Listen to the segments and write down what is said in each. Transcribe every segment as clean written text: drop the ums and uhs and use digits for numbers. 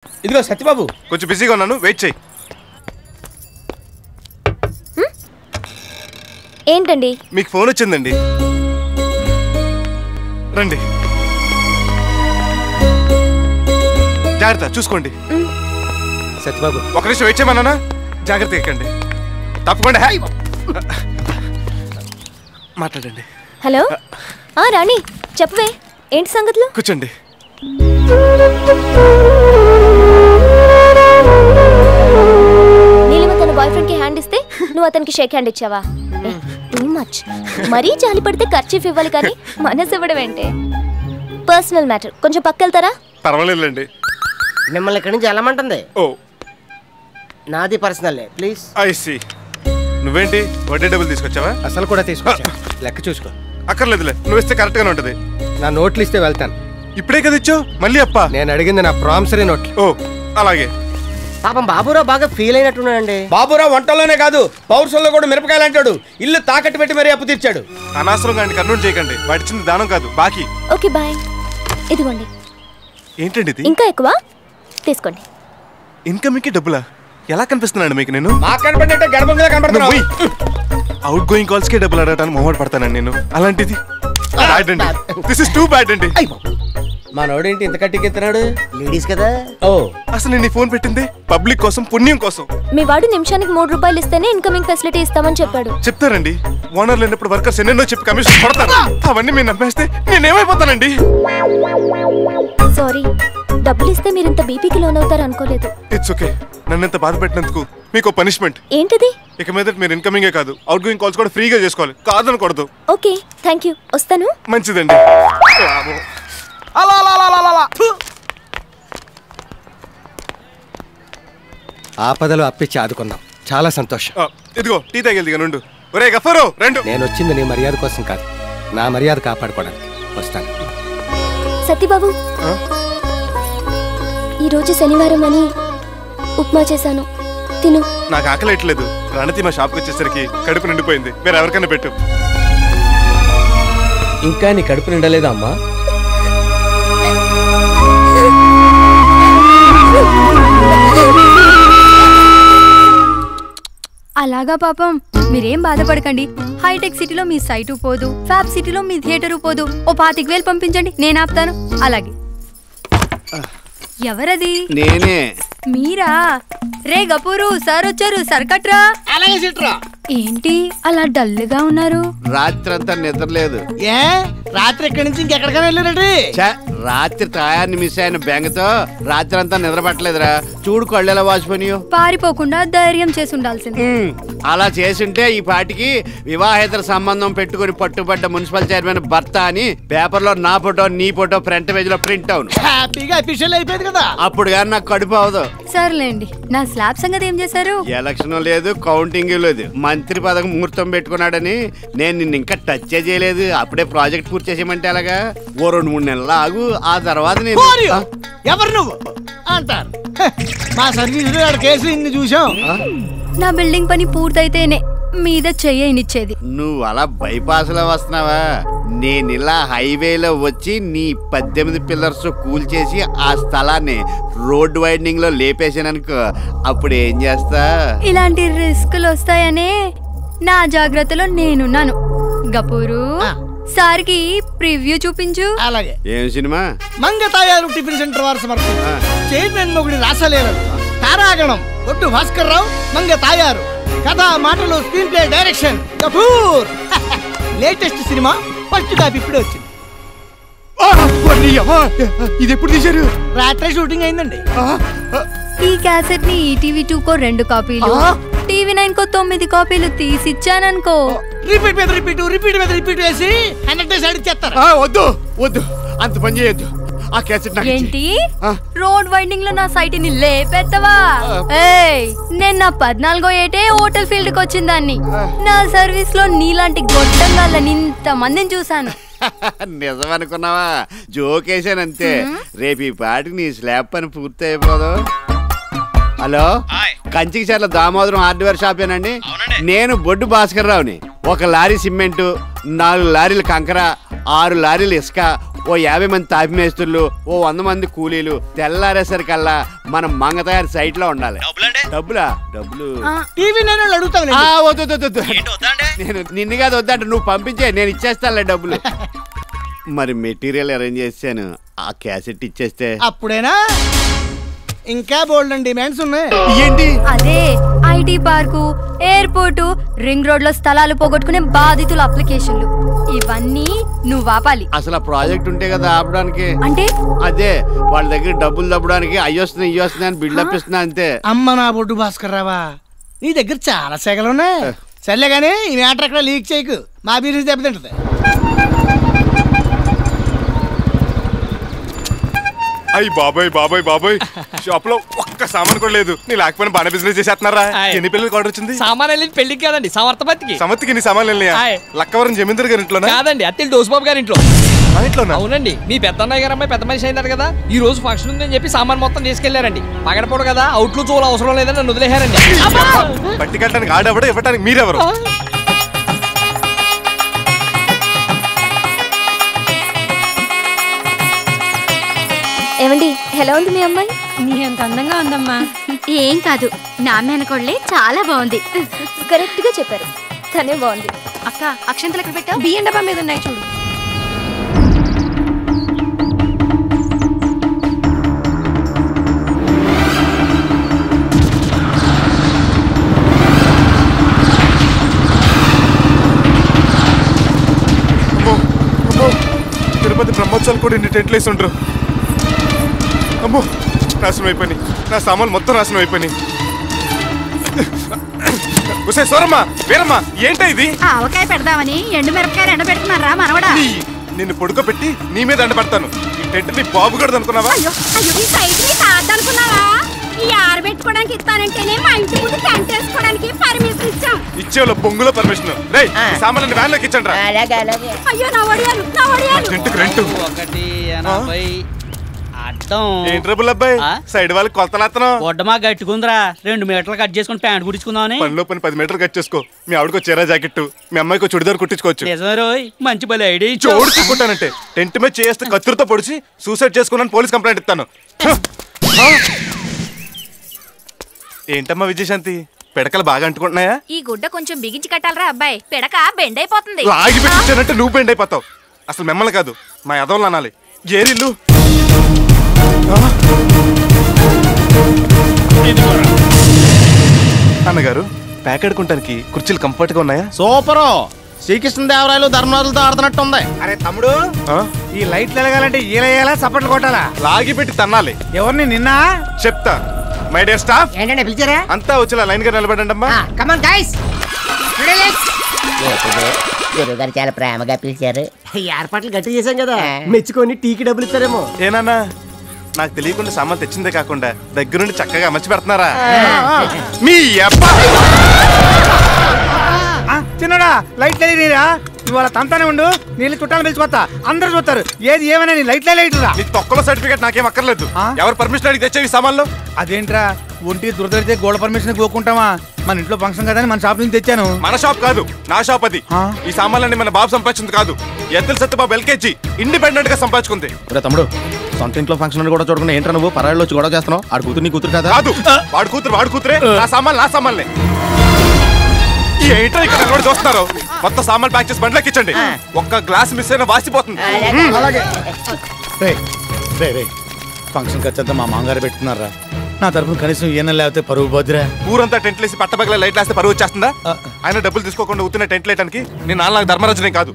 ఇదిగో సత్యబాబు, కొంచెం బిజీగా ఉన్నాను, వెయిట్ చేయి. ఏంటండి? మీకు ఫోన్ వచ్చిందండి, రండి. జాగ్రత్త, చూసుకోండి. సత్యబాబు ఒక నిమిషం వెయిట్ చేయమన్నానా? జాగ్రత్త ఎక్కండి, తప్పకుండా. మాట్లాడండి. హలో, రాణి చెప్పవే, ఏంటి సంగతులు? కూర్చోండి. నీలిమ తన బాయ్ ఫ్రెండ్ కి హ్యాండ్ ఇస్తే నువ్వు అతనికి షేక్ హ్యాండ్ ఇచ్చావా? Too much. మరీ జాలి పడితే ఖర్చీఫ్ ఇవ్వాలి కానీ మనసు ఇవ్వడం ఏంటే? పర్సనల్ మ్యాటర్, కొంచెం పక్కెళ్తారా? పర్వాలేదులేండి. మిమ్మల్ని ఇక్కడి నుంచి వెళ్ళమంటుంది. ఓ, నాది పర్సనల్ ప్లీజ్. I see. నువ్వేంటి వడ్డీ డబ్బులు తీసుకొచ్చావా? అసలు కూడా తీసుకొచ్చా, లెక్క చూసుకో. అక్కర్లేదులే, నువ్వు ఇస్తే కరెక్ట్ గానే ఉంటది. నా నోట్లు ఇస్తే వెళ్తాను. ఇప్పుడే కదా ఇచ్చావు, మళ్ళీ అప్ప? నేను అడిగింది నా ప్రామిసరీ నోట్లు. ఓ అలాగే. పాపం బాబురావు బాగా ఫీల్ అయినట్టున్నాడండి. బాబురావు వంటల్లోనే కాదు, పౌరుషంలో కూడా మిరపకాయలు అంటాడు. ఇల్లు తాకట్టు పెట్టి మరీ అప్పు తీర్చాడు. అనవసరంగా ఆయన కర్నూలు చేయకండి, వాడిచ్చింది దానం కాదు, బాకీ. Okay boy. ఇదిగోండి. ఏంటండి ఇది? ఇంకా ఎక్కువ తీసుకోండి. ఇన్కమ్కి డబ్బులా? ఎలా కనిపిస్తున్నాను మీకు నేను? మాకు కనపడినట్టే గర్భంగా కనపడుతున్నావు. అవుట్ గోయింగ్ కాల్స్ కే డబ్బులు అడగడానికి మొహమాట పడతానండి నేను. అలాంటిది బ్యాడ్ అండి. దిస్ ఇస్ టూ బ్యాడ్ అండి. మా నోడేంటి ఇంత కట్టికెత్తున్నాడు? లేడీస్ కదా. ఓ, అసలు నేను ఈ ఫోన్ పెట్టింది పబ్లిక్ కోసం, పుణ్యం కోసం. మీ వాడు నిమిషానికి 3 రూపాయలు ఇస్తేనే ఇన్కమింగ్ ఫెసిలిటీ ఇస్తామని చెప్పాడు. చెప్తారండి, ఓనర్ లేనప్పుడు వర్కర్స్ ఎన్నెన్నో చెప్పి కమిషన్ కొడతారు. అవన్నీ మీరు నమ్మేస్తే నేనేమైపోతానండి. సారీ, డబ్బులు ఇస్తే మీరు ఇంత బీపీకి లోన్ అవుతారు అనుకోలేదు. It's okay. నన్ను ఇంత బాధ పెట్టినందుకు మీకు పనిష్మెంట్. ఏంటిది? ఇక మీద మీరు ఇన్కమింగే కాదు, అవుట్ గోయింగ్ కాల్స్ కూడా ఫ్రీగా చేసుకోవాలి, కాదనకూడదు. Okay, thank you. వస్తాను. మంచిదండి. ఆపదలో అప్పిచ్చి ఆదుకున్నాం, చాలా సంతోషం. ఇదిగో టీ తాగేది నుండు. ఒరే గఫరు రెండు. నేను వచ్చింది నీ మర్యాద కోసం కాదు, నా మర్యాద కాపాడుకోవడానికి. వస్తాను. సత్యబాబు, ఈరోజు శనివారం అని ఉప్మా చేశాను, తిను. నాకు ఆకలి ఎట్లేదు. రణతి మా షాప్కి వచ్చేసరికి కడుపు నిండిపోయింది. వేరే ఎవరికైనా పెట్టు. ఇంకా నీ కడుపు నిండలేదా అమ్మా? అలాగా పాపం, మీరేం బాధపడకండి. హైటెక్ సిటీలో మీ సైటు పోదు, ఫ్యాబ్ సిటీలో మీ థియేటరు పోదు. ఓ 25,000 పంపించండి, నేను ఆపుతాను. అలాగే. ఎవరది? నేనే. మీరా? రే గపూరు సార్ వచ్చారు, సర్కట్రా. అలాగే సిట్రా. ఏంటి అలా డల్గా ఉన్నారు? రాత్రంతా నిద్ర లేదు. ఏ రాత్రి ఇక్కడి నుంచి ఇంకెక్కడికైనా వెళ్ళారండి? రాత్రి టయాన్ని మిస్ అయిన బెంగతో రాత్రి అంతా నిద్ర పట్టలేదురా. చూడు కళ్ళు ఎలా వాసిపోయినాయో. పారిపోకుండా ధైర్యం చేసి ఉండాల్సింది. అలా చేసుంటే ఈ పాటికి వివాహేతర సంబంధం పెట్టుకుని పట్టుబడ్డ మున్సిపల్ చైర్మన్ భర్త అని పేపర్లో నా ఫోటో నీ ఫోటో ఫ్రంట్ పేజ్ లో ప్రింట్ అవును. హ్యాపీగా అఫీషియల్ అయిపోయింది కదా. అప్పుడు కానీ నాకు కడుపు అవదు. సర్లేండి, నా స్లాబ్ సంగతి ఏం చేశారు? ఎలక్షన్ లేదు, కౌంటింగ్ లేదు. మంత్రి పదవి ముహూర్తం పెట్టుకున్నాడని నేను నిన్ను ఇంకా టచ్ చేయలేదు. అప్పుడే ప్రాజెక్ట్ పూర్తి చేసేయమంటే అలాగా? ఓ 2-3 నెలలు ఆగు, ఆ తర్వాత నేను. ఎవరు నువ్వు అంటారు? మా సర్వీస్ కేసులు ఇన్ని చూసాం. నా బిల్డింగ్ పని పూర్తయితేనే మీద చెయ్యనిచ్చేది. నువ్వు అలా బైపాస్ లో వస్తున్నావా? నేను ఇలా హైవేలో వచ్చి నీ 18 పిల్లర్స్ కూల్చేసి ఆ స్థలాన్ని రోడ్ వైడనింగ్ లో లేపేసాననుకో, అప్పుడు ఏం చేస్తా? ఇలాంటి రిస్కులు వస్తాయనే నా జాగ్రత్తలో నేనున్నాను. గపూరు, సార్కి ప్రివ్యూ చూపించు. అలాగే. ఏం సినిమా? మంగతాయారు టిఫిన్ సెంటర్ వారు సమర్పించిన చైర్మన్ మొగుడి రాసలేరు తారాగణం ఒట్టు భాస్కర్ రావు మంగతాయారు. కథ, మాటలు, screen play, direction Kapoor. Latest cinema first copy ఇప్పుడే వచ్చింది. ఇది ఎప్పుడు తీశారు? రాత్రి షూటింగ్ అయిందండి. ఈ క్యాసెట్ ని ఈటీవీ 2 కో 2 కాపీలు, టీవీ 9 కో 9 కాపీలు తీసిచ్చాననుకో. రిపీట్ మీద రిపీట్, రిపీట్ మీద రిపీట్ వేసి 100 డేస్ అడిచేస్తారు. వద్దు వద్దు, అంత పని చేయొద్దు. ఆ క్యాసెట్ ఏంటి రోడ్ వైండింగ్ లో నా సైట్ ని లేపెత్తవా? ఏయ్, నేను నా 14వ ఏటే హోటల్ ఫీల్డ్ కి వచ్చిందాన్ని. నా సర్వీస్ లో నీలాంటి గొట్టంగాళ్ళని ఇంత మందిని చూసాను. నిజం అనుకున్నావా? జోకేసానంతే. రేపు ఈ పాటికి నీ స్లాబ్ పని పూర్తి అయిపోదు. హలో, కంచికిచర్ల దామోదరం హార్డ్వేర్ షాపేనండి? నేను బొడ్డు భాస్కర్ రావుని. 1 లారీ సిమెంటు, 4 లారీల కంకర, 6 లారీలు ఇసుక, ఓ 50 మంది తాపి మేస్తులు, ఓ 100 మంది కూలీలు తెల్లారేసరికల్లా మనం మంగతయారు సైట్ లో ఉండాలి. డబ్బులా? డబ్బులు టీవీ నేను అడుగుతాను. వద్దు, నేను నిన్ను కాదు వద్దంటే నువ్వు పంపించే, నేను ఇచ్చేస్తానులే డబ్బులు. మరి మెటీరియల్ అరేంజ్ చేసాను, ఆ క్యాసెట్ ఇచ్చేస్తే అప్పుడేనా? ఇంకా బోల్డ్ డిమాండ్స్ ఉన్నాయి. ఏంటి? అదే IT park, airport, ring road లో స్థలాలు పోగొట్టుకునే బాధితుల అప్లికేషన్లు, ఇవన్నీ నువ్వు ఆపాలి. అసలు ఆ ప్రాజెక్ట్ ఉంటే కదా ఆపడానికి. అంటే అదే వాళ్ళ దగ్గర డబ్బులు దబ్బడానికి అయ్యొస్తున్నాయి ఇయ్యొస్తున్నాయి అని బిల్డప్ ఇస్తున్నా అంతే. అమ్మ నా బొడ్డు భాస్కర్ రావా, నీ దగ్గర చాలా సెగలు ఉన్నాయి. సర్లే కానీ ఈ మ్యాటర్ ఎక్కడ లీక్ చేయకు, మా బిజినెస్ దెబ్బతింటది. అయ్యి బాబాయ్ షాప్ లో ఒక్క సామాన్ కూడా లేదు. నీ లేకపోయినా బాగా బిజినెస్ చేసేస్తున్నారా? ఎన్ని పిల్లలకి ఆర్డర్ వచ్చింది? సామాన్ వెళ్ళి పెళ్లికి కాదండి, సమర్థపతికి. సమత్తికి నీ సామాన్లు వెళ్ళినాయా? లక్కవరం జమీందర్ గారి ఇంట్లో కాదండి, అత్తిల్ డోసుబాబు గారి ఇంట్లో. అవునండి, మీ పెద్దన్నయ్య గారు అమ్మాయి పెద్ద మనిషి అయినారు కదా, ఈ రోజు ఫంక్షన్ ఉందని చెప్పి సామాన్ మొత్తం తీసుకెళ్లారండి. పగడపోడు కదా, అవుట్లు చూడ అవసరం లేదని నన్ను వదిలేశారండి. బట్టి కట్టడానికి ఆడెవడో, ఇవ్వడానికి మీరెవరు? ఏమండి, ఎలా ఉంది మీ అమ్మాయి? నీ అంత అందంగా ఉందమ్మా. ఏం కాదు, నా మేనకోళ్ళే చాలా బాగుంది. కరెక్ట్ గా చెప్పారు, తనే బాగుంది. అక్క, అక్షంతలు ఎక్కడ పెట్టావు? బియ్యం డబ్బా మీద ఉన్నాయి చూడు. తిరుపతి బ్రహ్మోత్సవాలు కూడా ఇన్ని టెంట్లు వేసి ఉంటారు. అమ్మో, నాశనం అయిపోయి, నా సామాన్లు మొత్తం నాశనం అయిపోయి. సోరమ్మా, వీరమ్మా, ఏంటా ఇది? ఆవకాయ పెడదామని ఎండు మిరపకాయలు ఎండ పెడుతున్నారా మనవడా? నిన్ను పడుకోబెట్టి నీ మీద ఎండ పెడతాను. ఈ టెంట్ నీ బాబు గడదు అనుకున్నావా? ఈ ఆరబెట్టుకోవడానికి ఇస్తానంటేనే మా ఇంటి ముందు టెంట్ వేసుకోవడానికి పర్మిషన్ ఇచ్చాం. ఇచ్చేవాళ్ళు బొంగులో పర్మిషన్. రేయ్, సామాన్లు వ్యాన్ లోకి ఇచ్చండి రా. అయ్యో నా ఒడియాలు, నా ఒడియాలు. టెంట్కి రెంట్ 180 అడ్డం. ఏం ట్రబుల్ అబ్బాయి? సైడ్ వాళ్ళకి కొలతలేస్తాను. వడ్డమా గట్టుకుందిరా, 2 మీటర్లు కట్ చేసుకుని ప్యాంట్ కుట్టించుకుందామని. పనిలో పని 10 మీటర్లు కట్ చేసుకో. మీ ఆవిడకు చీర జాకెట్, మీ అమ్మాయికి చుడిదారు కుట్టించుకోవచ్చు. నిజమే రోయ్, మంచి బలి ఐడియా. చూడుకుంటానంటే టెంట్ మీద చేస్తే కత్తిరితో పొడిచి సూసైడ్ చేసుకున్నాను పోలీస్ కంప్లైంట్ ఇస్తాను. ఏంటమ్మా విజయశాంతి, పిడకలు బాగా అంటుకుంటున్నాయా? ఈ గుడ్డ కొంచెం బిగించి కట్టాలరా అబ్బాయి, పిడక బెండ్ అయిపోతుంది. లాగి పెట్టించానంటే నువ్వు బెండ్ అయిపోతావు. అసలు మిమ్మల్ని కాదు, మా యదవులు అనాలి. ఏరిల్లు అన్నగారు, ప్యాకెడుకుంటానికి కుర్చీలు కంఫర్ట్ గా ఉన్నాయా? సూపరు. శ్రీకృష్ణదేవరాయలు ధర్మరాజులతో ఆడుతున్నట్టు ఉంది. అరే తమ్ముడు, ఈ లైట్లు ఎలగాలంటే ఈలయ్యేలా సపట్లు కొట్టాలా? లాగి పెట్టి తన్నాలి. ఎవరిని నిన్న చెప్తా. మై డియర్ స్టాఫ్, ఏంటంటే పిలిచారా? అంతా వచ్చేలా లైన్ గా నిలబడండి అమ్మా. కమాన్ గైస్, గురువు గారు చాలా ప్రేమగా పిలిచారు. ఏర్పాట్లు గట్టి చేశాం కదా, మెచ్చుకొని టీకి డబ్బులు ఇస్తారేమో. ఏనాన్నా, నాకు తెలియకుండా సామాన్ తెచ్చిందే కాకుండా దగ్గరుండి చక్కగా అమర్చి పెడుతున్నారా? మీ అబ్బా చిన్నడా, లైట్లు వేయరా? ఇవాళ తంతానే ఉండు, నీళ్ళు చుట్టాలు పిలుచుకొస్తా, అందరు చూస్తారు. ఏది ఏమైనా నీ లైట్లే లైట్రా. నీ తొక్కలో సర్టిఫికేట్ నాకేం అక్కర్లేదు. ఎవరు పర్మిషన్ అడిగి తెచ్చేవి సామాన్లు? అదేంట్రా, ఒంటి దురదడితే గోడ పర్మిషన్ కోకుంటామా? మన ఇంట్లో ఫంక్షన్ కదా మన షాప్ నుంచి తెచ్చాను. మన షాప్ కాదు, నా షాప్ అది. ఈ సామాన్లన్నీ మన బాబు సంపాదించింది కాదు. ఎద్దుల సత్యబాబు ఎల్కేజీ ఇండిపెండెంట్ గా సంపాదించుకుంది. తమ్ముడు, సొంత ఇంట్లో ఫంక్షన్ కూడా చూడకుండా ఏంట్రా నువ్వు పరాళ్ళు వచ్చి గొడవ చేస్తున్నావు? ఆడు కూతురు నీ కూతురు కదా? కాదు, వాడు కూతురే. నా సామాన్లు నా సామాన్లే. ఏంటో ఇక్కడ కూడా చూస్తున్నారు. మొత్తం సామాన్లు ప్యాక్ చేసి బండ్లకి ఇచ్చండి. ఒక్క గ్లాస్ మిస్ అయినా వాసిపోతుంది. అలాగే. ఫంక్షన్ ఖర్చంతా మా మామగారు పెట్టుకున్నారా? నా తరఫున కనీసం ఈయన లేకపోతే పరువు పోద్దిరా. ఊరంతా టెంట్లు వేసి పట్టపగల లైట్లు వేస్తే పరువు వచ్చేస్తుందా? ఆయన డబ్బులు తీసుకోకుండా ఊతున్న టెంట్ లేయడానికి నేను నాన్న ధర్మరాజునే కాదు.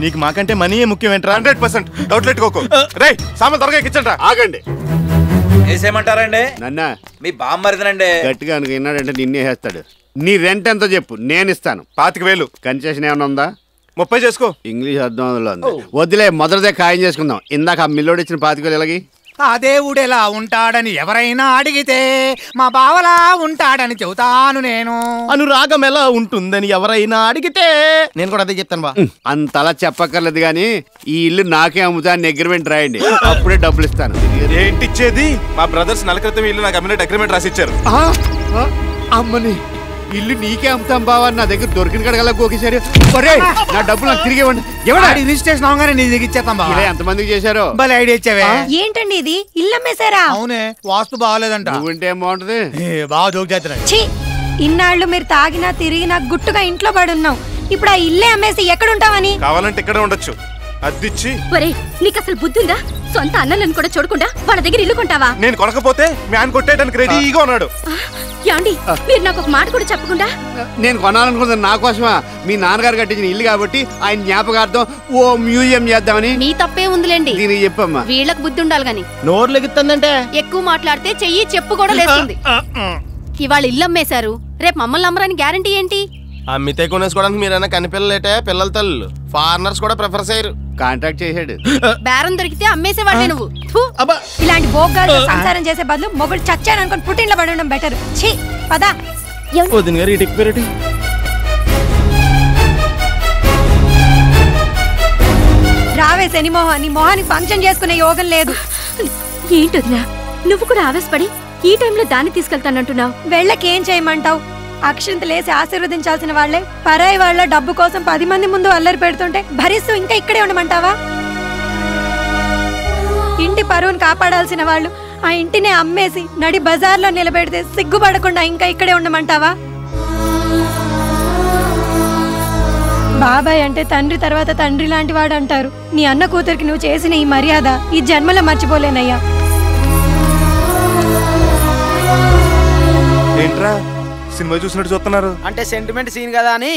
నీకు మాకంటే మనీయే ముఖ్యం ఏంట్రా? 100% డౌట్ పెట్టుకోకు. రేయ్, సామాన్ త్వరగా ఇచ్చండి. ఆగండి. వేసేయమంటారండి? నన్న మీ బామ్మరిదనండి. గట్టిగా విన్నాడంటే నిన్నే వేస్తాడు. నీ రెంట్ ఎంతో చెప్పు, నేను ఇస్తాను. 25,000. కన్సెషన్ ఏమైనా ఉందా? 30 చేసుకో. ఇంగ్లీష్ అర్థం ఉంది. వద్దులే, మొదటిదే ఖాయం చేసుకుందాం. ఇందాక ఆ మిల్లోడు ఇచ్చిన 25,000 ఎలాగి? ఆ దేవుడు ఎలా ఉంటాడని ఎవరైనా అడిగితే మా బావలా ఉంటాడని చెబుతాను నేను. అనురాగం ఎలా ఉంటుందని ఎవరైనా అడిగితే నేను కూడా అదే చెప్తాను. బా అంతలా చెప్పక్కర్లేదు గాని ఈ ఇల్లు నాకే అమ్ముతా అని అగ్రిమెంట్ రాయండి, అప్పుడే డబ్బులు ఇస్తాను. ఏంటి ఇచ్చేది? మా బ్రదర్స్ నెల క్రితం ఇల్లు నాకు అమ్మినట్టు అగ్రిమెంట్ రాసి ఇచ్చారు. అమ్మని ఇల్లు నీకే అమ్ముతాం బావా, నా దగ్గర దొరికిన కడగలా గోకేశారు. ఒరేయ్, నా డబ్బులు నాకు తిరిగి ఇవ్వండి. రిజిస్ట్రేషన్ అవగానే నీ దగ్గర ఇచ్చేస్తాం బావ. ఇలా ఎంతమందికి చేశారు? భలే ఐడియా ఇచ్చావే. ఏంటండి ఇది, ఇల్లు అమ్మేశారా? అవునే, వాస్తు బాగాలేదంట. నువ్వుంటే ఏం బాగుంటది? బాగా జోక్ చేస్తున్నాడు. ఛీ, ఇన్నాళ్ళు మీరు తాగినా తిరిగినా గుట్టుగా ఇంట్లో పడున్నాం. ఇప్పుడు ఆ ఇల్లే అమ్మేసి ఎక్కడుంటావని? కావాలంటే ఇక్కడే ఉండొచ్చు, అద్దిచ్చి. ఒరేయ్, నీకు అసలు బుద్ధుందా? సొంత అన్నలను కూడా చూడకుండా వాళ్ళ దగ్గర ఇల్లు కొంటావా? నేను కొనకపోతే మ్యాన్ కొట్టేయడానికి రెడీగా ఉన్నాడు. యాండి, మీరు నాకు ఒక మాట కూడా చెప్పకుండా. నేను కొనాలనుకున్నది నా కోసమా? మీ నాన్నగారు కట్టించిన ఇల్లు కాబట్టి ఆయన జ్ఞాపకార్థం ఓ మ్యూజియం చేద్దామని. మీ తప్పే ఉందిలేండి. దీనికి చెప్పమ్మా. వీళ్ళకి బుద్ధి ఉండాలి గాని. నోరు లెగుతుందంటే ఎక్కువ మాట్లాడితే చెయ్యి చెప్పు కూడా లేస్తుంది. ఇవాళ ఇల్లు అమ్మేశారు, రేపు మమ్మల్ని అమ్మరని గ్యారంటీ ఏంటి? అమ్మితే కొనేసుకోవడానికి మీరైనా కనిపిల్లలేటే పిల్లల తల్లు. ఫారినర్స్ కూడా ప్రిఫర్ చేయరు. కాంటాక్ట్ చేశాడు. బేరం దొరికితే అమ్మేసేవాడే నువ్వు. ఇలాంటి బోగ్గాలతో సంసారం చేసే బదులు మొగుడు చచ్చాను అనుకుని పుట్టింట్లో పడి ఉండడం బెటర్. ఛీ, పదా. రావే శనిమోహన్, నీ మొహానికి ఫంక్షన్ చేసుకునే యోగం లేదు. ఏంటి వదినా, నువ్వు కూడా ఆవేశపడి ఈ టైంలో దాన్ని తీసుకెళ్తానంటున్నావు? వెళ్ళకేం చేయమంటావు? అక్షంతలేసి ఆశీర్వదించాల్సిన వాళ్లే పరాయి వాళ్ళ డబ్బు కోసం 10 మంది ముందు అల్లరి పెడుతుంటే భరిస్తూ ఇంకా ఇక్కడే ఉండమంటావా? ఇంటి పరువును కాపాడాల్సిన వాళ్ళు ఆ ఇంటిని అమ్మేసి నడి బజార్లో నిలబెడితే సిగ్గుపడకుండా ఇంకా ఇక్కడే ఉండమంటావా? బాబాయ్ అంటే తండ్రి తర్వాత తండ్రి లాంటి వాడు అంటారు. నీ అన్న కూతురికి నువ్వు చేసిన ఈ మర్యాద ఈ జన్మలో మర్చిపోలేనయ్యా. ఏంట్రా సినిమా చూసినట్టు చూస్తున్నారు? అంటే సెంటిమెంట్ సీన్ కదా అని.